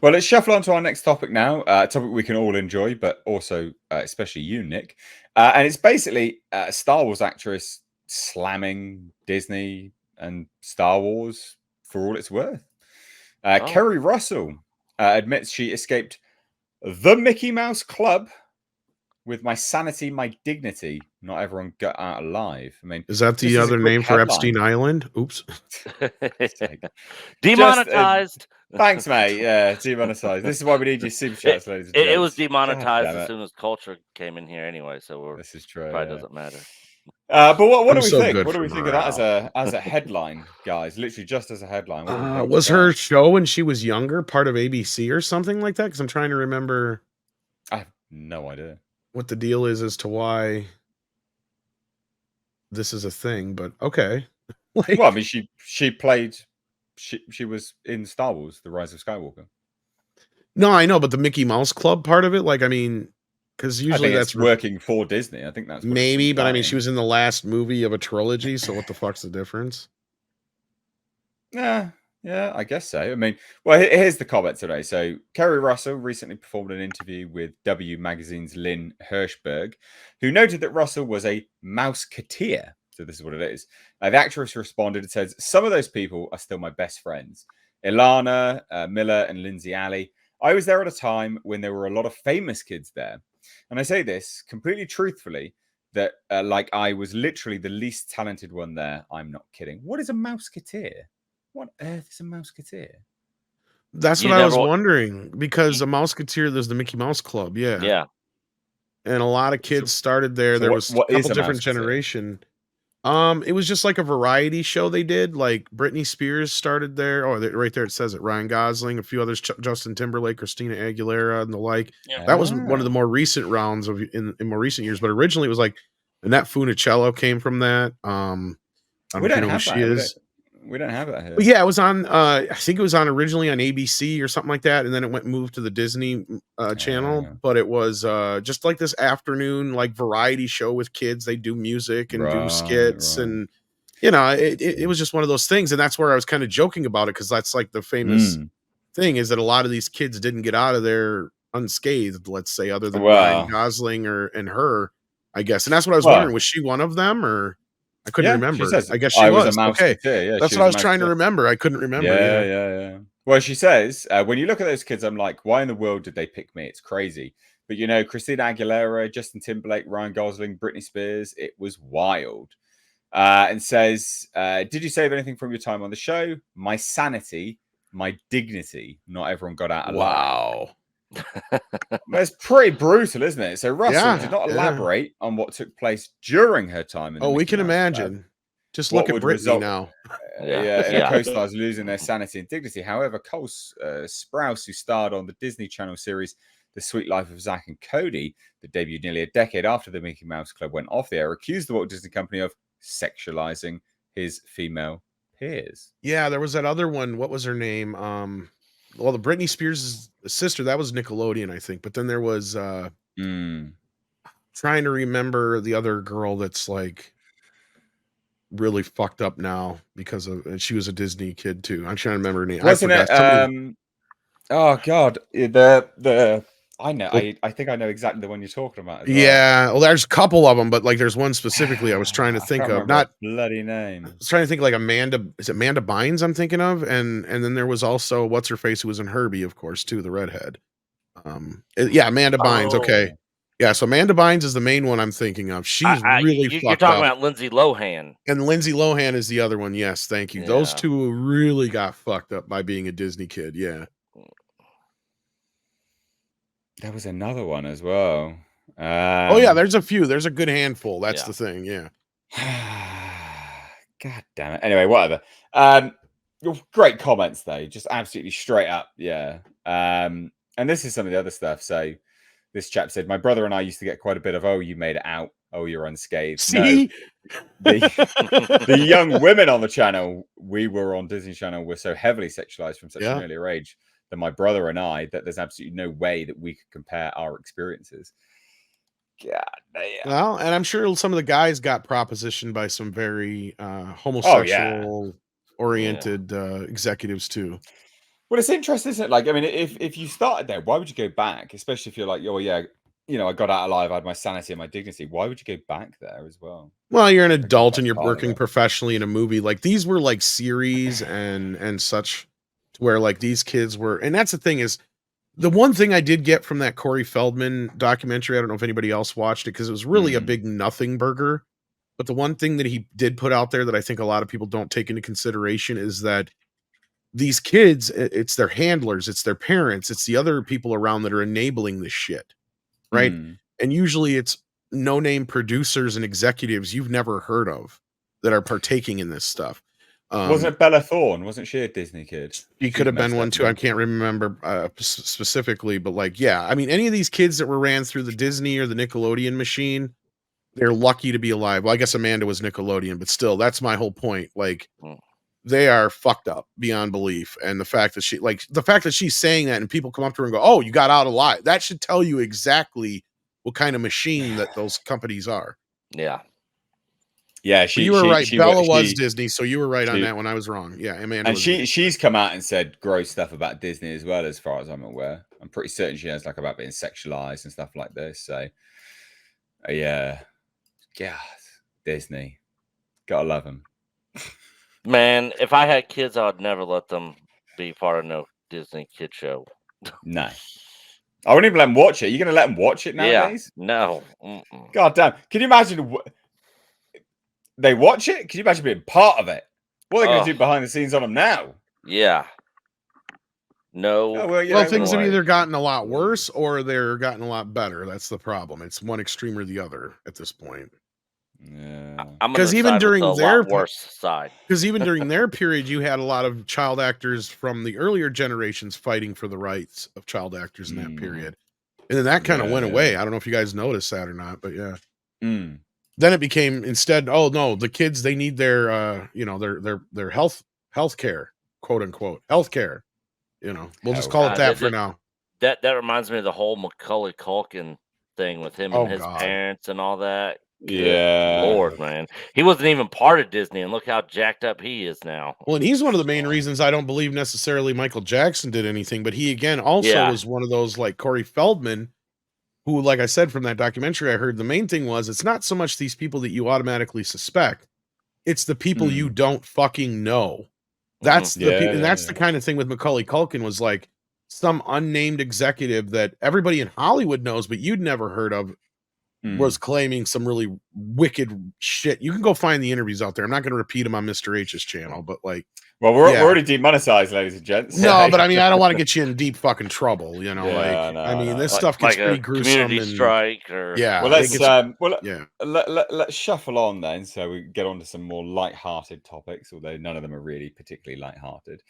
Well, let's shuffle on to our next topic now. A topic we can all enjoy, but also especially you, Nick. And it's basically a Star Wars actress slamming Disney and Star Wars for all it's worth. Kerry Russell admits she escaped the Mickey Mouse Club with my sanity, my dignity. Not everyone got out alive. I mean, Is that the just as a other quick name for headline. Epstein Island? Oops. Demonetized. Thanks, mate. Yeah, demonetized. This is why we need your super chats, ladies and gents. It was God demonetized damn as it. soon as culture came in here anyway, so This is true. probably doesn't matter. But what do I'm we so think? good What do for we think of that morale. as a headline, guys? Literally just as a headline. What do we think Was of her that? show when she was younger part of ABC or something like that? Because I'm trying to remember I have no idea what the deal is as to why this is a thing. But okay. Well, I mean, she played. She was in Star Wars: The Rise of Skywalker. No, I know, but the Mickey Mouse Club part of it, like, I mean, because usually that's working for Disney. I think that's maybe, but I mean, she was in the last movie of a trilogy, so what the fuck's the difference? Yeah, I guess so. I mean, well, here's the comment today. So, Kerry Russell recently performed an interview with W Magazine's Lynn Hirschberg, who noted that Russell was a mouseketeer. So this is what it is. The actress responded and says, "Some of those people are still my best friends. Ilana, Miller, and Lindsay Alley. I was there at a time when there were a lot of famous kids there. And I say this completely truthfully, that like I was literally the least talented one there. I'm not kidding. What is a mouseketeer? What on earth is a mouseketeer?" That's what I was wondering, because a mouseketeer, there's the Mickey Mouse Club, yeah. Yeah. And a lot of kids started there. There was a couple different generation. It was just like a variety show they did. Like Britney Spears started there. Oh, right there it says it. Ryan Gosling, a few others, Justin Timberlake, Christina Aguilera, and the like. Yeah. That was one of the more recent rounds of in more recent years. But originally it was like Annette Funicello came from that. I don't know who she is. We don't have that here. But yeah, it was on. I think it was on originally on ABC or something like that, and then it moved to the Disney channel. But it was just like this afternoon, like variety show with kids. They do music and do skits, and you know, it was just one of those things. And that's where I was kind of joking about it, because that's like the famous thing is that a lot of these kids didn't get out of there unscathed. Let's say, other than Ryan Gosling and her, I guess. And that's what I was wondering: was she one of them, or? I couldn't remember. I guess she was. Okay. Yeah, that's what I was trying to remember. I couldn't remember. Yeah. Well, she says, when you look at those kids, I'm like, why in the world did they pick me? It's crazy. But, you know, Christina Aguilera, Justin Timberlake, Ryan Gosling, Britney Spears, it was wild. And says, did you save anything from your time on the show? My sanity, my dignity. Not everyone got out alive. Wow. It's pretty brutal, isn't it? So Russell did not elaborate on what took place during her time in the we can imagine. Just look at Britney now. And co-stars losing their sanity and dignity. However, Cole Sprouse, who starred on the Disney Channel series The Sweet Life of Zack and Cody, that debuted nearly a decade after the Mickey Mouse Club went off the air, accused the Walt Disney Company of sexualizing his female peers. Yeah, there was that other one. What was her name? Well, the Britney Spears' sister, that was Nickelodeon, I think. But then there was trying to remember the other girl that's like really fucked up now because of, and she was a Disney kid too. I'm trying to remember her name. Wasn't it? Oh God, I know. I think I know exactly the one you're talking about. Yeah, well, there's a couple of them, but like there's one specifically I was trying to think of. Not bloody name. I was trying to think like Amanda. Is it Amanda Bynes? I'm thinking of, and then there was also what's her face who was in Herbie, of course, too, the redhead. Yeah, Amanda Bynes. Okay, yeah. So Amanda Bynes is the main one I'm thinking of. She's really fucked up. You're talking about Lindsay Lohan, and Lindsay Lohan is the other one. Yes, thank you. Yeah. Those two really got fucked up by being a Disney kid. Yeah. There was another one as well. Oh yeah, there's a few. There's a good handful. That's the thing. Yeah. God damn it. Anyway, whatever. Great comments though, just absolutely straight up. Yeah. And this is some of the other stuff. So this chap said, my brother and I used to get quite a bit of, oh, you made it out. Oh, you're unscathed. See? No, the young women on the channel, we were on Disney Channel, were so heavily sexualized from such an earlier age than my brother and I, that there's absolutely no way that we could compare our experiences. God damn. Well, and I'm sure some of the guys got propositioned by some very homosexual oriented executives too. Well, it's interesting, isn't it? Like, I mean, if you started there, why would you go back? Especially if you're like, oh yeah, I got out alive, I had my sanity and my dignity. Why would you go back there as well? Well, you're an adult and you're working professionally in a movie. Like these were like series and such, where like these kids were, and that's the thing is, the one thing I did get from that Corey Feldman documentary, I don't know if anybody else watched it because it was really a big nothing burger. But the one thing that he did put out there that I think a lot of people don't take into consideration is that these kids, it's their handlers, it's their parents, it's the other people around that are enabling this shit, right? And usually it's no-name producers and executives you've never heard of that are partaking in this stuff. Wasn't it Bella Thorne? Wasn't she a Disney kid? She could have been one too. I can't remember specifically, but like, yeah, I mean, any of these kids that were ran through the Disney or the Nickelodeon machine, they're lucky to be alive. Well, I guess Amanda was Nickelodeon, but still, that's my whole point. Like, they are fucked up beyond belief. And the fact that she's saying that and people come up to her and go, oh, you got out alive. That should tell you exactly what kind of machine that those companies are. Yeah. Yeah, you were right. Bella was Disney, so you were right on that one. I was wrong. Yeah, Amanda. And she's come out and said gross stuff about Disney as well, as far as I'm aware. I'm pretty certain she has, like, about being sexualized and stuff like this. So, yeah, Disney, gotta love them. Man, if I had kids, I would never let them be part of no Disney kid show. No. I wouldn't even let them watch it. You're going to let them watch it nowadays? Yeah, no. God damn. Can you imagine they watch it? Can you imagine being part of it? What are they going to do behind the scenes on them now? Yeah. No. Oh, well, things have either gotten a lot worse or they're gotten a lot better. That's the problem. It's one extreme or the other at this point. Yeah. Because even during their worse side, because even during their period, you had a lot of child actors from the earlier generations fighting for the rights of child actors in that period, and then that kind of went away. I don't know if you guys noticed that or not, but yeah. Then it became instead, oh no, the kids, they need their their health care, quote unquote health care. We'll just call it that for now. That reminds me of the whole Macaulay Culkin thing with him and his parents and all that. Yeah, Lord, man, he wasn't even part of Disney, and look how jacked up he is now. Well, and he's one of the main reasons I don't believe necessarily Michael Jackson did anything, but he again also was one of those like Corey Feldman, who, like I said from that documentary I heard, the main thing was it's not so much these people that you automatically suspect, it's the people you don't fucking know. That's the kind of thing with Macaulay Culkin was like some unnamed executive that everybody in Hollywood knows, but you'd never heard of. Was claiming some really wicked shit. You can go find the interviews out there. I'm not going to repeat them on Mr. H's channel, but like, well, we're already demonetized, ladies and gents. No, but I mean, I don't want to get you in deep fucking trouble. I mean, this stuff gets pretty gruesome. Community strike, or yeah. Well, let's shuffle on then, so we get on to some more light-hearted topics. Although none of them are really particularly light-hearted.